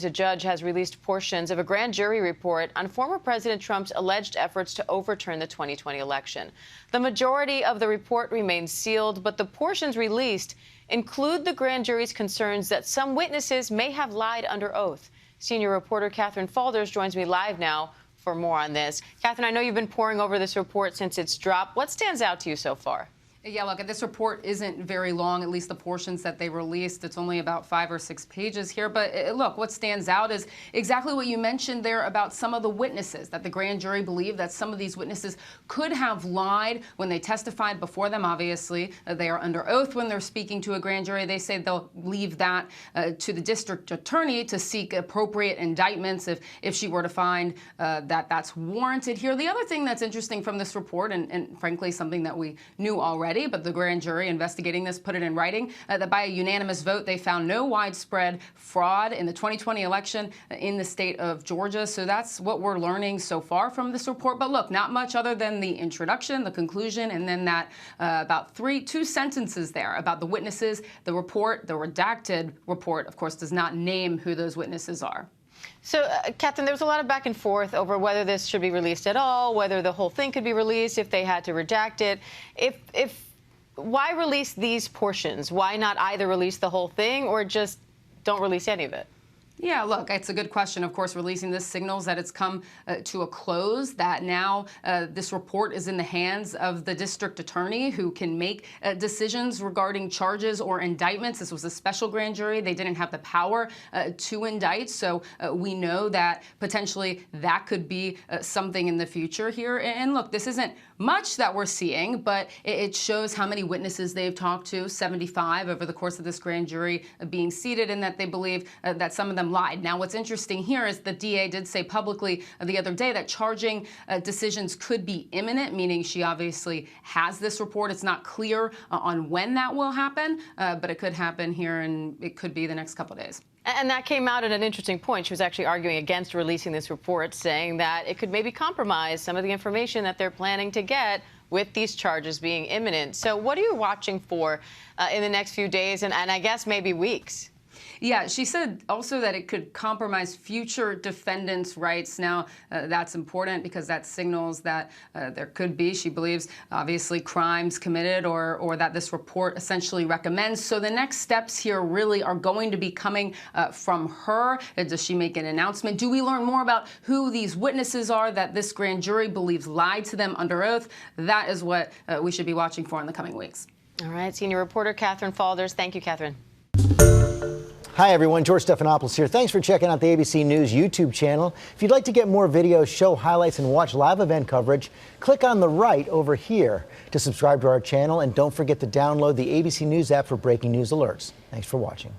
A judge has released portions of a grand jury report on former President Trump's alleged efforts to overturn the 2020 election. The majority of the report remains sealed, but the portions released include the grand jury's concerns that some witnesses may have lied under oath. Senior reporter Catherine Falders joins me live now for more on this. Catherine, I know you've been poring over this report since its drop. What stands out to you so far? Yeah, look, this report isn't very long, at least the portions that they released. It's only about 5 or 6 pages here. But look, what stands out is exactly what you mentioned there about some of the witnesses, that the grand jury believed that some of these witnesses could have lied when they testified before them. Obviously, they are under oath when they're speaking to a grand jury. They say they'll leave that to the district attorney to seek appropriate indictments if she were to find that that's warranted here. The other thing that's interesting from this report, and frankly something that we knew already, but the grand jury investigating this put it in writing, that by a unanimous vote they found no widespread fraud in the 2020 election in the state of Georgia. So that's what we're learning so far from this report. But look, not much other than the introduction, the conclusion, and then that about two sentences there about the witnesses. The report, the redacted report, of course, does not name who those witnesses are. So, Catherine, there was a lot of back and forth over whether this should be released at all, whether the whole thing could be released, if they had to redact it. Why release these portions? Why not either release the whole thing or just don't release any of it? Yeah, look, it's a good question. Of course, releasing this signals that it's come to a close, that now this report is in the hands of the district attorney who can make decisions regarding charges or indictments. This was a special grand jury. They didn't have the power to indict. So we know that potentially that could be something in the future here. And look, this isn't much that we're seeing, but it shows how many witnesses they've talked to, 75 over the course of this grand jury being seated, and that they believe that some of them lied. Now, what's interesting here is the DA did say publicly the other day that charging decisions could be imminent, meaning she obviously has this report. It's not clear on when that will happen, but it could happen here, and it could be the next couple of days. And that came out at an interesting point. She was actually arguing against releasing this report, saying that it could maybe compromise some of the information that they're planning to get with these charges being imminent. So what are you watching for in the next few days and I guess maybe weeks? Yeah, she said also that it could compromise future defendants' rights. Now, that's important because that signals that there could be, she believes, obviously crimes committed or that this report essentially recommends. So the next steps here really are going to be coming from her. Does she make an announcement? Do we learn more about who these witnesses are that this grand jury believes lied to them under oath? That is what we should be watching for in the coming weeks. All right, senior reporter Catherine Falders. Thank you, Catherine. Hi, everyone. George Stephanopoulos here. Thanks for checking out the ABC News YouTube channel. If you'd like to get more videos, show highlights, and watch live event coverage, click on the right over here to subscribe to our channel. And don't forget to download the ABC News app for breaking news alerts. Thanks for watching.